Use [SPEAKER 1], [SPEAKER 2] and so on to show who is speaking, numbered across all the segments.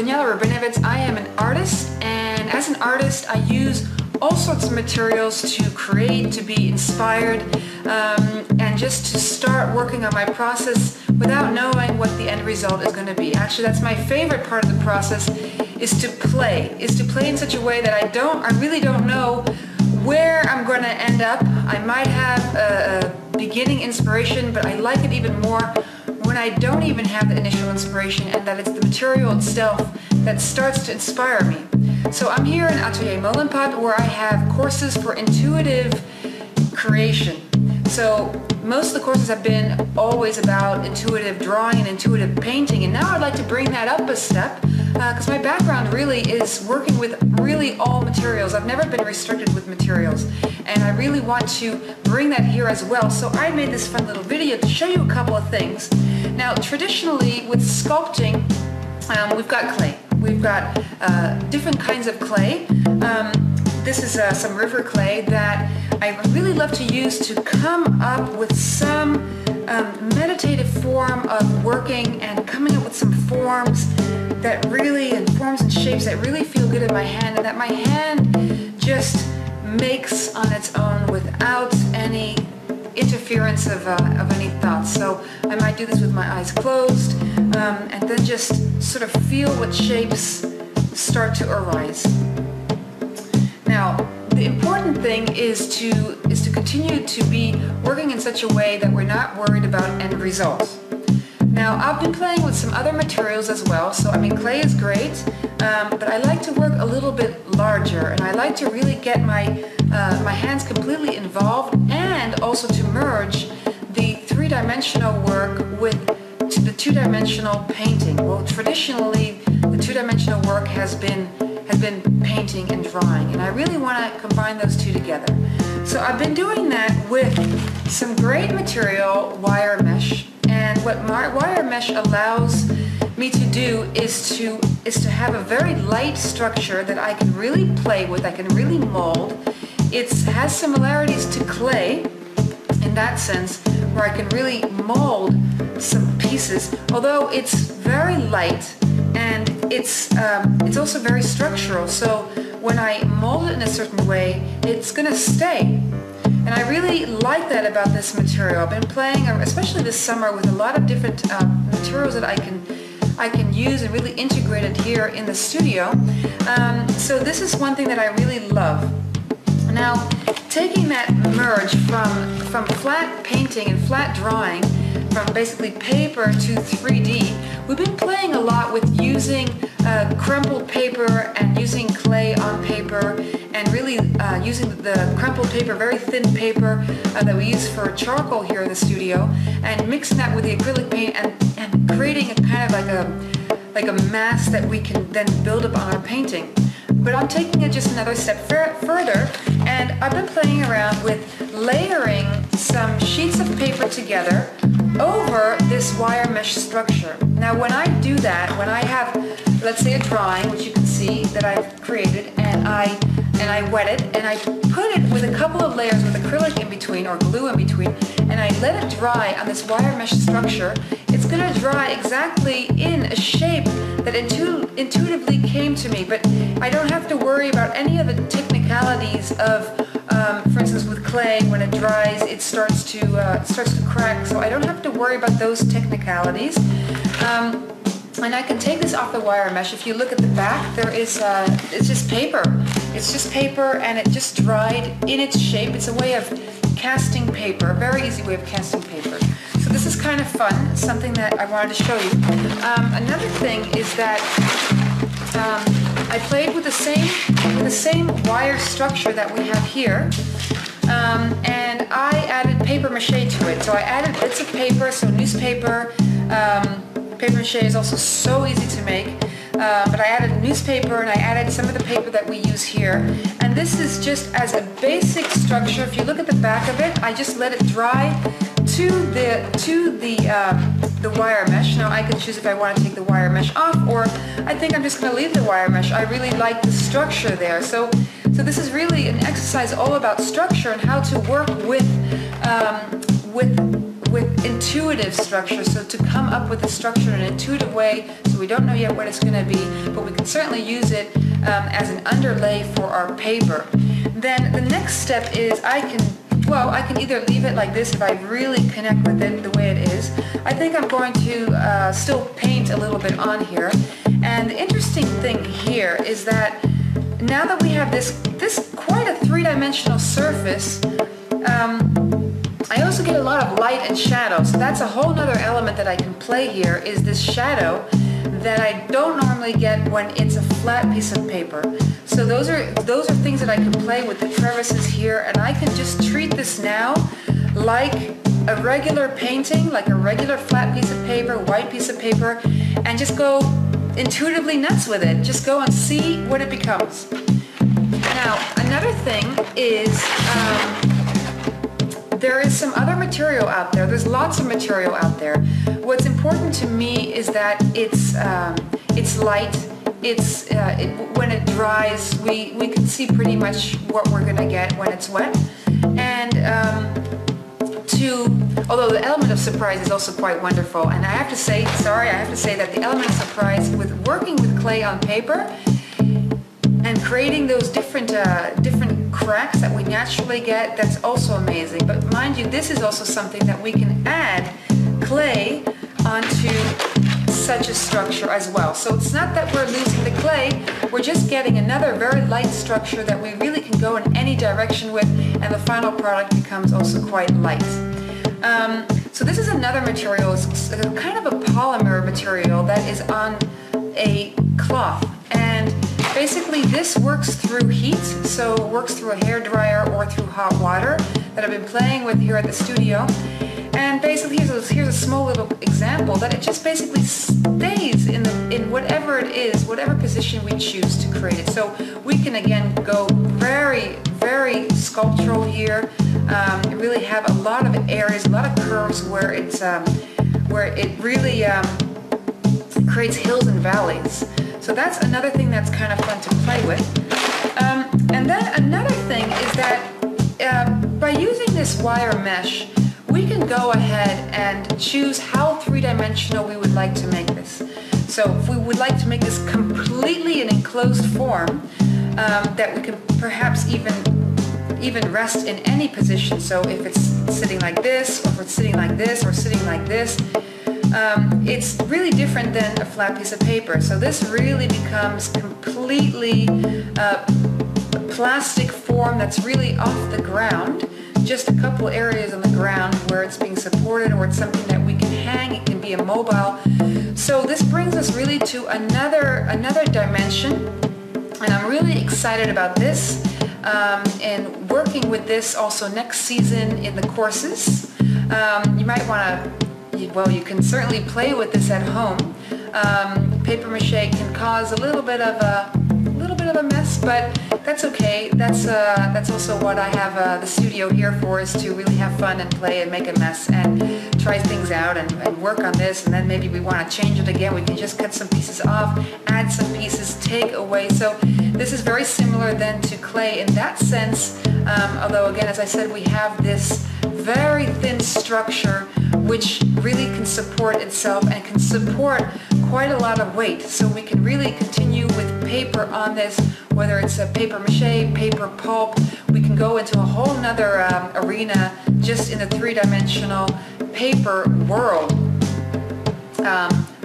[SPEAKER 1] I am an artist, and as an artist I use all sorts of materials to create, to be inspired, and just to start working on my process without knowing what the end result is going to be. Actually, that's my favorite part of the process, is to play in such a way that I really don't know where I'm going to end up. I might have a beginning inspiration, but I like it even more when I don't even have the initial inspiration, and that it's the material itself that starts to inspire me. So I'm here in Atelier Molenpot, where I have courses for intuitive creation. So most of the courses have been always about intuitive drawing and intuitive painting, and now I'd like to bring that up a step, because my background really is working with really all materials. I've never been restricted with materials, and I really want to bring that here as well. So I made this fun little video to show you a couple of things. Now, traditionally with sculpting, we've got clay. We've got different kinds of clay. This is some river clay that I really love to use to come up with some meditative form of working and coming up with some forms that really, and forms and shapes that really feel good in my hand, and that my hand just makes on its own without any interference of any thoughts. So I might do this with my eyes closed, and then just sort of feel what shapes start to arise. Now, the important thing is to continue to be working in such a way that we're not worried about end results. Now, I've been playing with some other materials as well. So I mean, clay is great, but I like to work a little bit larger, and I like to really get my hands completely involved, and also to merge the three-dimensional work with the two-dimensional painting. Well, traditionally, the two-dimensional work has been painting and drawing, and I really want to combine those two together. So I've been doing that with some great material, wire mesh, and what wire mesh allows me to do is to have a very light structure that I can really play with, I can really mold. It has similarities to clay in that sense, where I can really mold some pieces, although it's very light, and it's also very structural. So when I mold it in a certain way, it's going to stay. And I really like that about this material. I've been playing, especially this summer, with a lot of different materials that I can use and really integrate it here in the studio. So this is one thing that I really love. Now, taking that merge from flat painting and flat drawing, from basically paper to 3D, we've been playing a lot with using crumpled paper and using clay on paper, and really using the crumpled paper, very thin paper that we use for charcoal here in the studio, and mixing that with the acrylic paint and creating a kind of like a mass that we can then build up on our painting. But I'm taking it just another step further, and I've been playing around with layering some sheets of paper together over this wire mesh structure. Now, when I do that, when I have, let's say, a drawing, which you can see that I've created, and I wet it, and I put it with a couple of layers with acrylic in between, or glue in between, and I let it dry on this wire mesh structure, it's going to dry exactly in a shape that intuitively came to me. But I don't have to worry about any of the technicalities of, for instance, with clay, when it dries, it starts to crack. So I don't have to worry about those technicalities. And I can take this off the wire mesh. If you look at the back, there is it's just paper. It's just paper, and it just dried in its shape. It's a way of casting paper, a very easy way of casting paper. So this is kind of fun. It's something that I wanted to show you. Another thing is that I played with the same wire structure that we have here, and I added paper mache to it. So I added bits of paper, so newspaper. Paper mache is also so easy to make, but I added newspaper, and I added some of the paper that we use here. And this is just as a basic structure. If you look at the back of it, I just let it dry to the wire mesh. Now I can choose if I want to take the wire mesh off, or I think I'm just going to leave the wire mesh. I really like the structure there. So this is really an exercise all about structure and how to work with intuitive structure, so to come up with a structure in an intuitive way, so we don't know yet what it's going to be, but we can certainly use it as an underlay for our paper. Then the next step is I can either leave it like this if I really connect with it the way it is. I think I'm going to still paint a little bit on here. And the interesting thing here is that now that we have this quite a three-dimensional surface, I also get a lot of light and shadow. So that's a whole other element that I can play here, is this shadow that I don't normally get when it's a flat piece of paper. So those are things that I can play with the crevices here, and I can just treat this now like a regular painting, like a regular flat piece of paper, white piece of paper, and just go intuitively nuts with it. Just go and see what it becomes. Now, another thing is there is some other material out there. There's lots of material out there. What's important to me is that it's light. When it dries, we can see pretty much what we're gonna get when it's wet. And although the element of surprise is also quite wonderful, and I have to say that the element of surprise with working with clay on paper and creating those different cracks that we naturally get, that's also amazing. But mind you, this is also something that we can add clay onto such a structure as well. So it's not that we're losing the clay, we're just getting another very light structure that we really can go in any direction with, and the final product becomes also quite light. So this is another material. It's kind of a polymer material that is on a cloth, and basically this works through heat, so it works through a hairdryer or through hot water that I've been playing with here at the studio. And basically here's a small little example that it just basically stays in whatever it is, whatever position we choose to create it. So we can again go very, very sculptural here. Really have a lot of areas, a lot of curves where it really creates hills and valleys. So that's another thing that's kind of fun to play with. And then another thing is that by using this wire mesh, we can go ahead and choose how three-dimensional we would like to make this. So if we would like to make this completely an enclosed form, that we can perhaps even rest in any position. So if it's sitting like this, or if it's sitting like this, or sitting like this, it's really different than a flat piece of paper. So this really becomes completely a plastic form that's really off the ground. Just a couple areas on the ground where it's being supported, or it's something that we can hang. It can be immobile. So this brings us really to another dimension, and I'm really excited about this and working with this also next season in the courses. You might want to, well, you can certainly play with this at home. Paper mache can cause a little bit of a mess, but that's okay. That's also what I have the studio here for, is to really have fun and play and make a mess and try things out and work on this, and then maybe we want to change it again. We can just cut some pieces off, add some pieces, take away. So this is very similar then to clay in that sense, although again, as I said, we have this very thin structure which really can support itself and can support quite a lot of weight. So we can really continue with paper on this, whether it's a paper mache, paper pulp. We can go into a whole nother arena just in the three-dimensional paper world,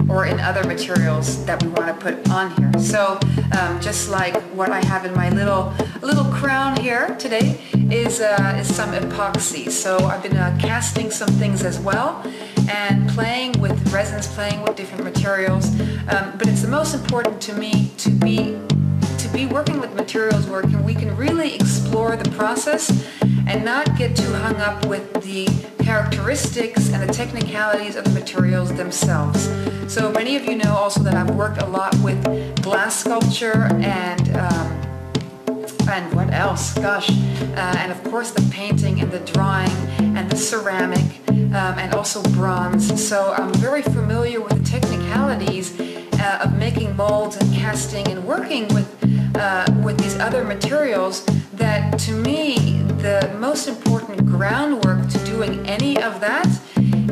[SPEAKER 1] or in other materials that we want to put on here. So just like what I have in my little crown here today is some epoxy. So I've been casting some things as well and playing with resins, playing with different materials. But it's the most important to me to be working with materials where we can really explore the process and not get too hung up with the characteristics and the technicalities of the materials themselves. So many of you know also that I've worked a lot with glass sculpture and what else? Gosh, and of course the painting and the drawing and the ceramic and also bronze. So I'm very familiar with the technicalities of making molds and casting and working with these other materials, that to me the most important groundwork to doing any of that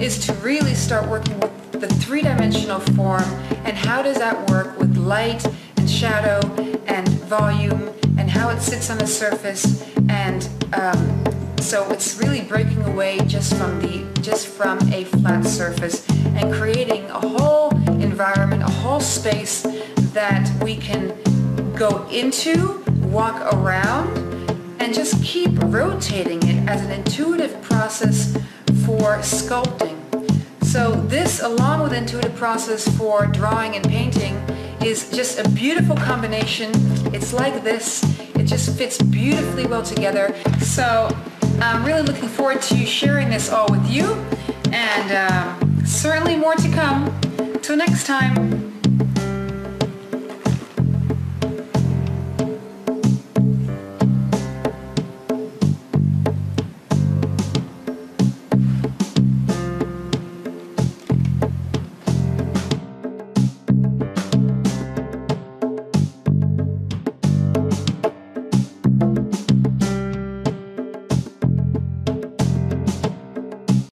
[SPEAKER 1] is to really start working with the three-dimensional form and how does that work with light and shadow and volume and how it sits on the surface. And so it's really breaking away just from a flat surface and creating a whole environment, a whole space that we can go into, walk around, and just keep rotating it as an intuitive process for sculpting. So this, along with intuitive process for drawing and painting, is just a beautiful combination. It's like this. It just fits beautifully well together. So I'm really looking forward to sharing this all with you, and certainly more to come. Till next time.